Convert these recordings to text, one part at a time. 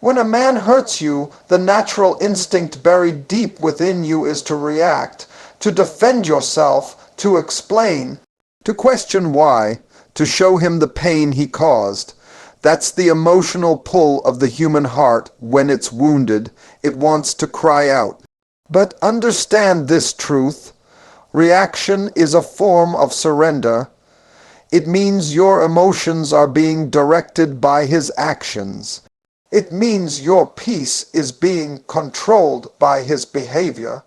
When a man hurts you, the natural instinct buried deep within you is to react, to defend yourself, to explain, to question why, to show him the pain he caused. That's the emotional pull of the human heart when it's wounded. It wants to cry out. But understand this truth. Reaction is a form of surrender. It means your emotions are being directed by his actions. It means your peace is being controlled by his behavior.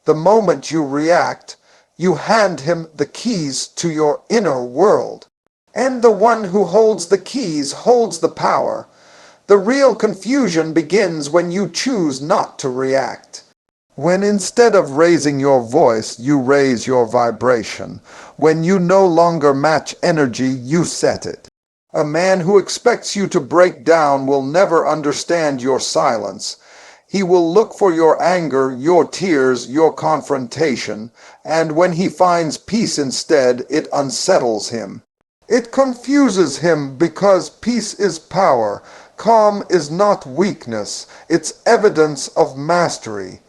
The moment you react, you hand him the keys to your inner world. And the one who holds the keys holds the power. The real confusion begins when you choose not to react. When instead of raising your voice, you raise your vibration. When you no longer match energy, you set it. A man who expects you to break down will never understand your silence. He will look for your anger, your tears, your confrontation, and when he finds peace instead, it unsettles him. It confuses him because peace is power. Calm is not weakness. It's evidence of mastery.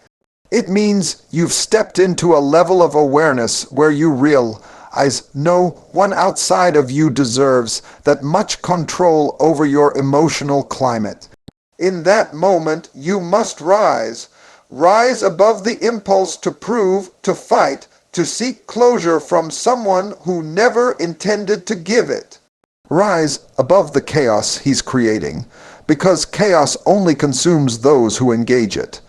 It means you've stepped into a level of awareness where you realize no one outside of you deserves that much control over your emotional climate. In that moment, you must rise. Rise above the impulse to prove, to fight, to seek closure from someone who never intended to give it. Rise above the chaos he's creating, because chaos only consumes those who engage it.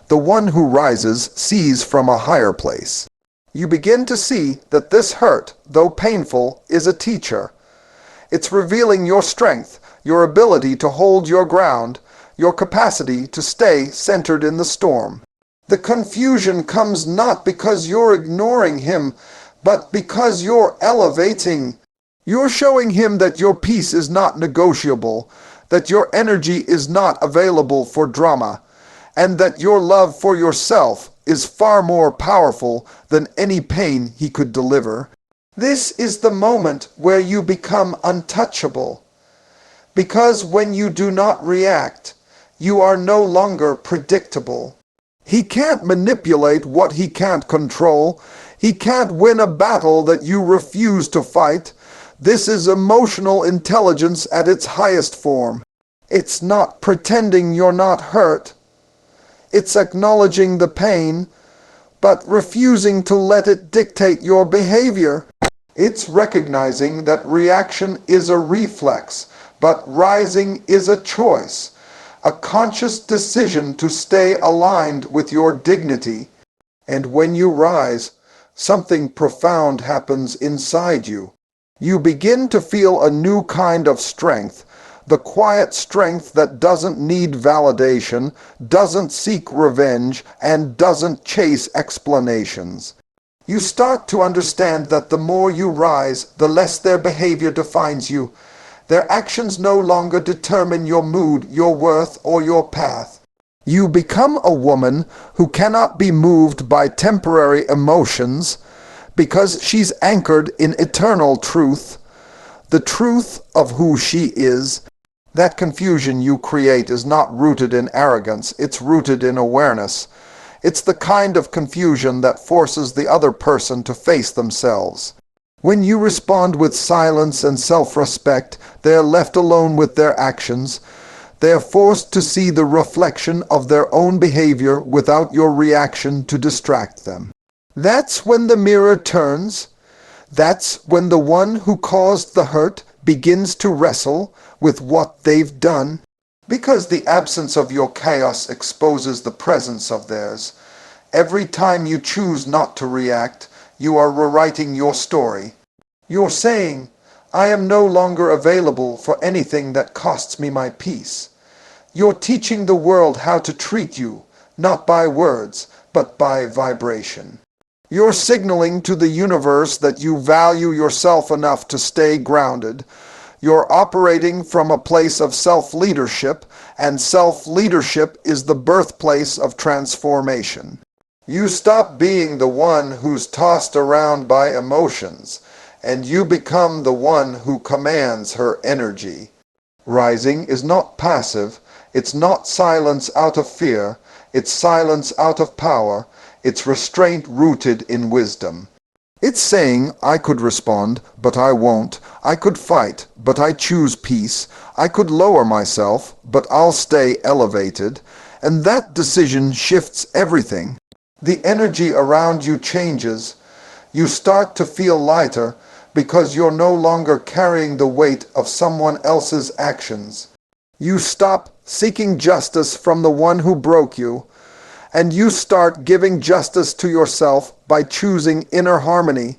The one who rises sees from a higher place. You begin to see that this hurt, though painful, is a teacher. It's revealing your strength, your ability to hold your ground, your capacity to stay centered in the storm. The confusion comes not because you're ignoring him, but because you're elevating. You're showing him that your peace is not negotiable, that your energy is not available for drama, and that your love for yourself is far more powerful than any pain he could deliver. This is the moment where you become untouchable. Because when you do not react, you are no longer predictable. He can't manipulate what he can't control. He can't win a battle that you refuse to fight. This is emotional intelligence at its highest form. It's not pretending you're not hurt. It's acknowledging the pain, but refusing to let it dictate your behavior. It's recognizing that reaction is a reflex, but rising is a choice, a conscious decision to stay aligned with your dignity. And when you rise, something profound happens inside you. You begin to feel a new kind of strength, the quiet strength that doesn't need validation, doesn't seek revenge, and doesn't chase explanations. You start to understand that the more you rise, the less their behavior defines you. Their actions no longer determine your mood, your worth, or your path. You become a woman who cannot be moved by temporary emotions because she's anchored in eternal truth, the truth of who she is. That confusion you create is not rooted in arrogance, it's rooted in awareness. It's the kind of confusion that forces the other person to face themselves. When you respond with silence and self-respect, they are left alone with their actions. They are forced to see the reflection of their own behavior without your reaction to distract them. That's when the mirror turns. That's when the one who caused the hurt begins to wrestle with what they've done. Because the absence of your chaos exposes the presence of theirs. Every time you choose not to react, you are rewriting your story. You're saying, I am no longer available for anything that costs me my peace. You're teaching the world how to treat you, not by words, but by vibration. You're signaling to the universe that you value yourself enough to stay grounded. You're operating from a place of self-leadership, and self-leadership is the birthplace of transformation. You stop being the one who's tossed around by emotions, and you become the one who commands her energy. Rising is not passive, It's not silence out of fear, it's silence out of power, it's restraint rooted in wisdom. It's saying, I could respond, but I won't. I could fight, but I choose peace. I could lower myself, but I'll stay elevated. And that decision shifts everything. The energy around you changes. You start to feel lighter because you're no longer carrying the weight of someone else's actions. You stop seeking justice from the one who broke you, and you start giving justice to yourself by choosing inner harmony.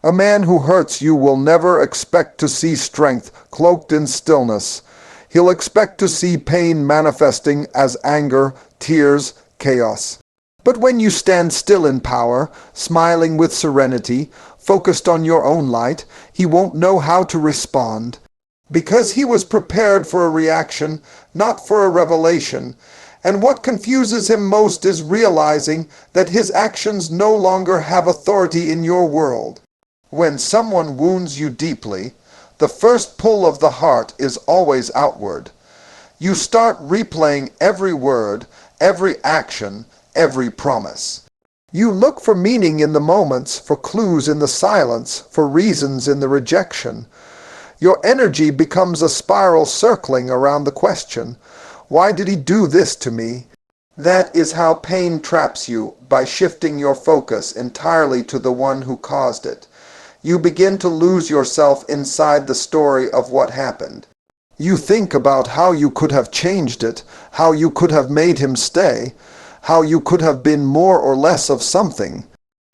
A man who hurts you will never expect to see strength cloaked in stillness. He'll expect to see pain manifesting as anger, tears, chaos. But when you stand still in power, smiling with serenity, focused on your own light, he won't know how to respond. Because he was prepared for a reaction, not for a revelation. And what confuses him most is realizing that his actions no longer have authority in your world. When someone wounds you deeply, the first pull of the heart is always outward. You start replaying every word, every action, every promise. You look for meaning in the moments, for clues in the silence, for reasons in the rejection. Your energy becomes a spiral circling around the question, why did he do this to me? That is how pain traps you, by shifting your focus entirely to the one who caused it. You begin to lose yourself inside the story of what happened. You think about how you could have changed it, how you could have made him stay, how you could have been more or less of something.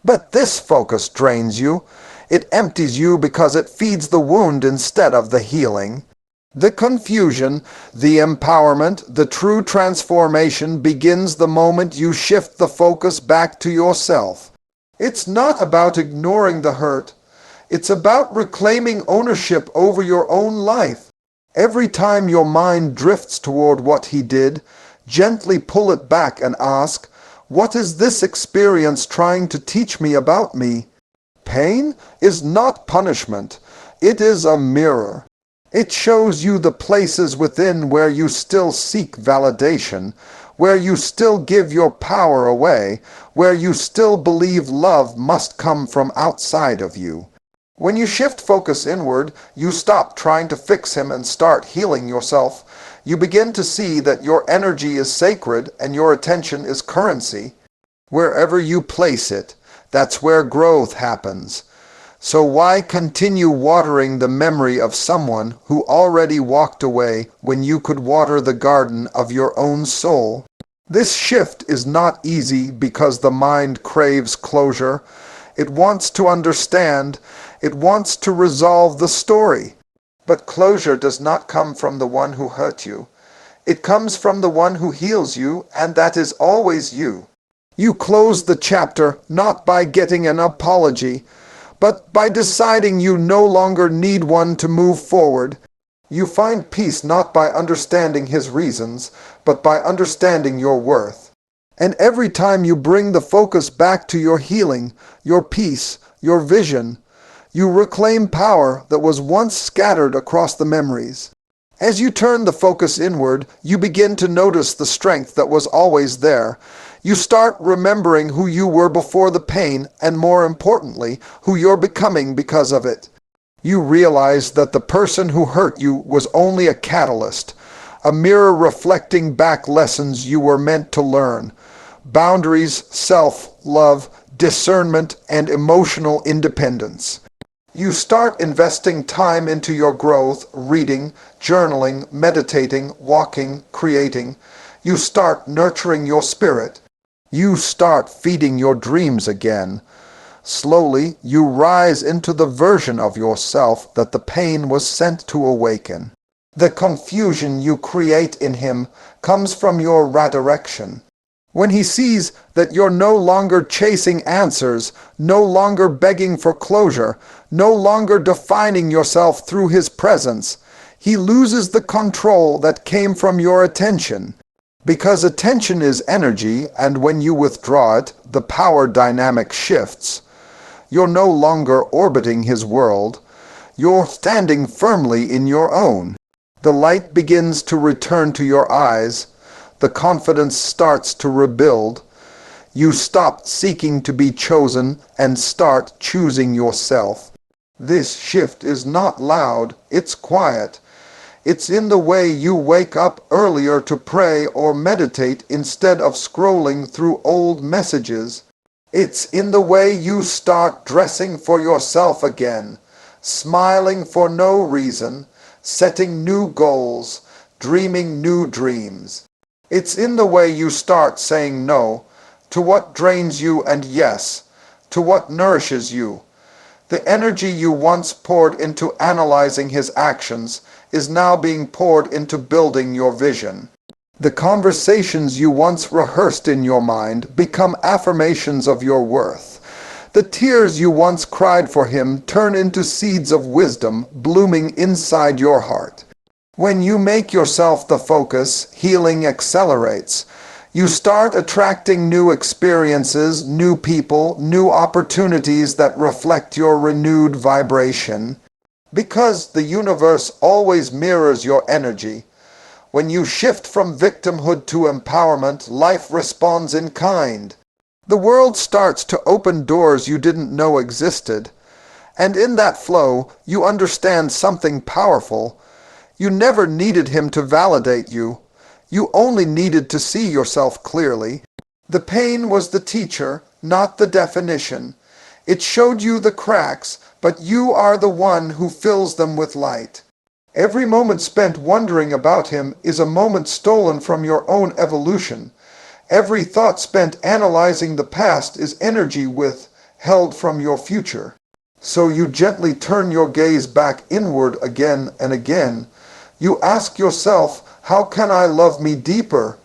But this focus drains you. It empties you because it feeds the wound instead of the healing. The confusion, the empowerment, the true transformation begins the moment you shift the focus back to yourself. It's not about ignoring the hurt. It's about reclaiming ownership over your own life. Every time your mind drifts toward what he did, gently pull it back and ask, what is this experience trying to teach me about me? Pain is not punishment. It is a mirror. It shows you the places within where you still seek validation, where you still give your power away, where you still believe love must come from outside of you. When you shift focus inward, you stop trying to fix him and start healing yourself. You begin to see that your energy is sacred and your attention is currency. Wherever you place it, that's where growth happens. So why continue watering the memory of someone who already walked away when you could water the garden of your own soul? This shift is not easy because the mind craves closure. It wants to understand. It wants to resolve the story. But closure does not come from the one who hurt you. It comes from the one who heals you, and that is always you. You close the chapter not by getting an apology, but by deciding you no longer need one to move forward. You find peace not by understanding his reasons, but by understanding your worth. And every time you bring the focus back to your healing, your peace, your vision, you reclaim power that was once scattered across the memories. As you turn the focus inward, you begin to notice the strength that was always there. You start remembering who you were before the pain, and more importantly, who you're becoming because of it. You realize that the person who hurt you was only a catalyst, a mirror reflecting back lessons you were meant to learn. Boundaries, self-love, discernment, and emotional independence. You start investing time into your growth, reading, journaling, meditating, walking, creating. You start nurturing your spirit. You start feeding your dreams again. Slowly, you rise into the version of yourself that the pain was sent to awaken. The confusion you create in him comes from your redirection. When he sees that you're no longer chasing answers, no longer begging for closure, no longer defining yourself through his presence, he loses the control that came from your attention. Because attention is energy, and when you withdraw it, the power dynamic shifts. You're no longer orbiting his world. You're standing firmly in your own. The light begins to return to your eyes. The confidence starts to rebuild. You stop seeking to be chosen and start choosing yourself. This shift is not loud, it's quiet. It's in the way you wake up earlier to pray or meditate instead of scrolling through old messages. It's in the way you start dressing for yourself again, smiling for no reason, setting new goals, dreaming new dreams. It's in the way you start saying no to what drains you and yes to what nourishes you. The energy you once poured into analyzing his actions is now being poured into building your vision. The conversations you once rehearsed in your mind become affirmations of your worth. The tears you once cried for him turn into seeds of wisdom blooming inside your heart. When you make yourself the focus, healing accelerates. You start attracting new experiences, new people, new opportunities that reflect your renewed vibration. Because the universe always mirrors your energy. When you shift from victimhood to empowerment, life responds in kind. The world starts to open doors you didn't know existed. And in that flow, you understand something powerful. You never needed him to validate you. You only needed to see yourself clearly. The pain was the teacher, not the definition. It showed you the cracks, but you are the one who fills them with light. Every moment spent wondering about him is a moment stolen from your own evolution. Every thought spent analyzing the past is energy withheld from your future. So you gently turn your gaze back inward again and again. You ask yourself, how can I love me deeper?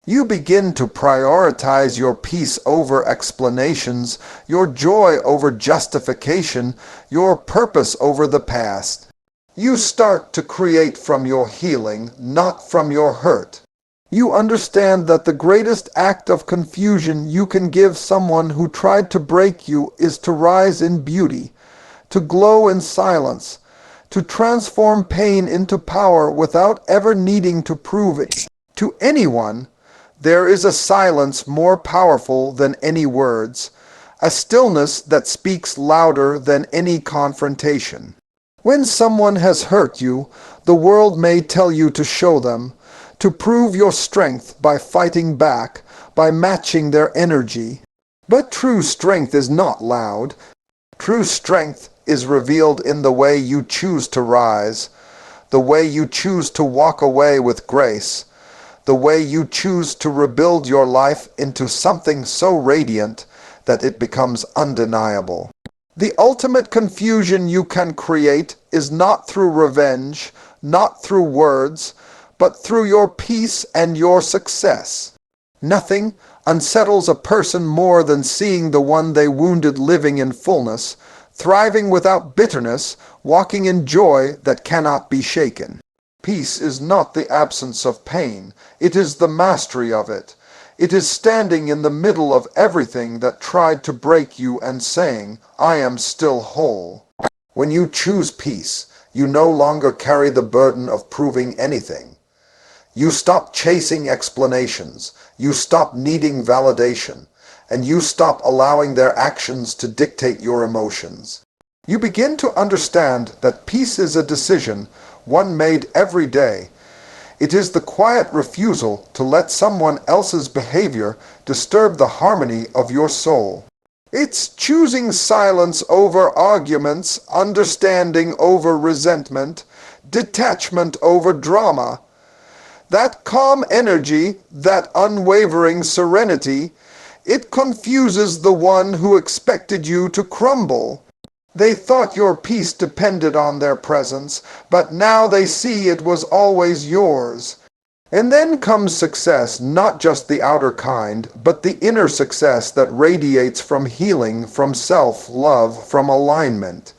You begin to prioritize your peace over explanations, your joy over justification, your purpose over the past. You start to create from your healing, not from your hurt. You understand that the greatest act of confusion you can give someone who tried to break you is to rise in beauty, to glow in silence, to transform pain into power without ever needing to prove it to anyone. There is a silence more powerful than any words, a stillness that speaks louder than any confrontation. When someone has hurt you, the world may tell you to show them, to prove your strength by fighting back, by matching their energy. But true strength is not loud. True strength is revealed in the way you choose to rise, the way you choose to walk away with grace, the way you choose to rebuild your life into something so radiant that it becomes undeniable. The ultimate confusion you can create is not through revenge, not through words, but through your peace and your success. Nothing unsettles a person more than seeing the one they wounded living in fullness, thriving without bitterness, walking in joy that cannot be shaken. Peace is not the absence of pain, it is the mastery of it. It is standing in the middle of everything that tried to break you and saying, I am still whole. When you choose peace, you no longer carry the burden of proving anything. You stop chasing explanations, you stop needing validation, and you stop allowing their actions to dictate your emotions. You begin to understand that peace is a decision, one made every day. It is the quiet refusal to let someone else's behavior disturb the harmony of your soul. It's choosing silence over arguments, understanding over resentment, detachment over drama. That calm energy, that unwavering serenity, it confuses the one who expected you to crumble. They thought your peace depended on their presence, but now they see it was always yours. And then comes success, not just the outer kind, but the inner success that radiates from healing, from self-love, from alignment.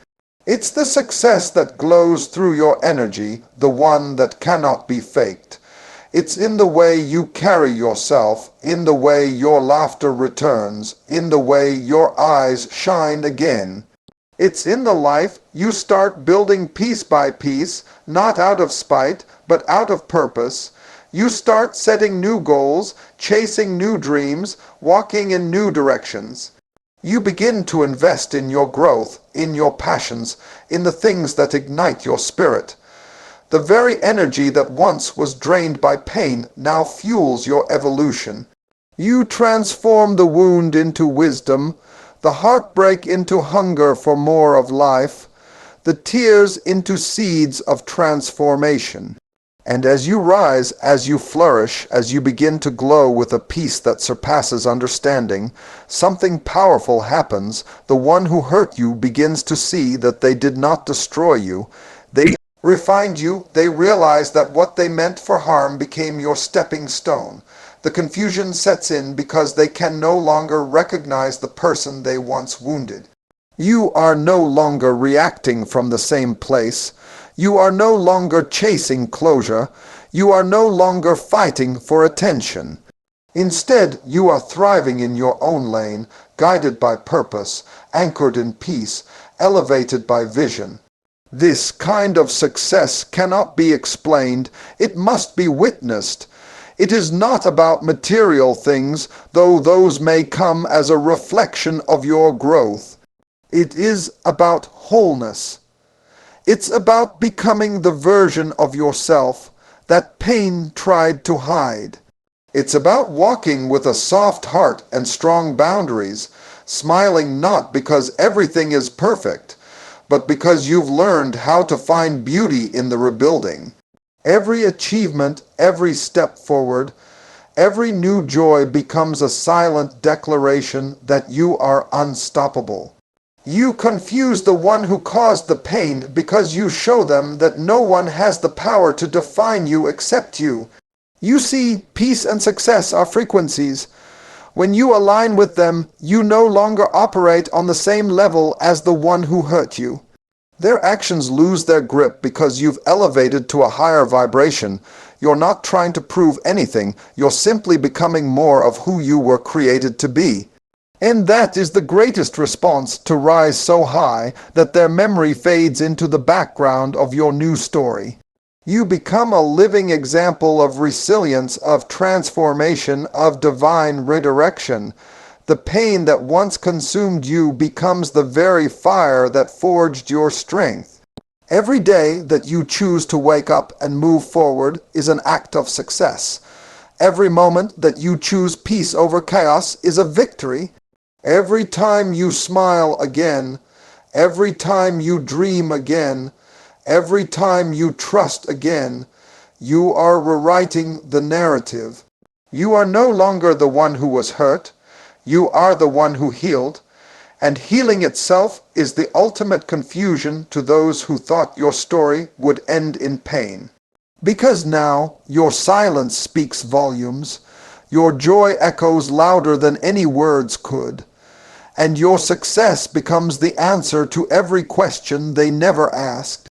It's the success that glows through your energy, the one that cannot be faked. It's in the way you carry yourself, in the way your laughter returns, in the way your eyes shine again. It's in the life you start building piece by piece, not out of spite, but out of purpose. You start setting new goals, chasing new dreams, walking in new directions. You begin to invest in your growth, in your passions, in the things that ignite your spirit. The very energy that once was drained by pain now fuels your evolution. You transform the wound into wisdom, the heartbreak into hunger for more of life, the tears into seeds of transformation. And as you rise, as you flourish, as you begin to glow with a peace that surpasses understanding, something powerful happens. The one who hurt you begins to see that they did not destroy you. They refined you. They realized that what they meant for harm became your stepping stone. The confusion sets in because they can no longer recognize the person they once wounded. You are no longer reacting from the same place. You are no longer chasing closure. You are no longer fighting for attention. Instead, you are thriving in your own lane, guided by purpose, anchored in peace, elevated by vision. This kind of success cannot be explained. It must be witnessed. It is not about material things, though those may come as a reflection of your growth. It is about wholeness. It's about becoming the version of yourself that pain tried to hide. It's about walking with a soft heart and strong boundaries, smiling not because everything is perfect, but because you've learned how to find beauty in the rebuilding. Every achievement, every step forward, every new joy becomes a silent declaration that you are unstoppable. You confuse the one who caused the pain because you show them that no one has the power to define you except you. You see, peace and success are frequencies. When you align with them, you no longer operate on the same level as the one who hurt you. Their actions lose their grip because you've elevated to a higher vibration. You're not trying to prove anything. You're simply becoming more of who you were created to be. And that is the greatest response to rise so high that their memory fades into the background of your new story. You become a living example of resilience, of transformation, of divine redirection. The pain that once consumed you becomes the very fire that forged your strength. Every day that you choose to wake up and move forward is an act of success. Every moment that you choose peace over chaos is a victory. Every time you smile again, every time you dream again, every time you trust again, you are rewriting the narrative. You are no longer the one who was hurt. You are the one who healed, and healing itself is the ultimate confusion to those who thought your story would end in pain. Because now your silence speaks volumes, your joy echoes louder than any words could, and your success becomes the answer to every question they never asked.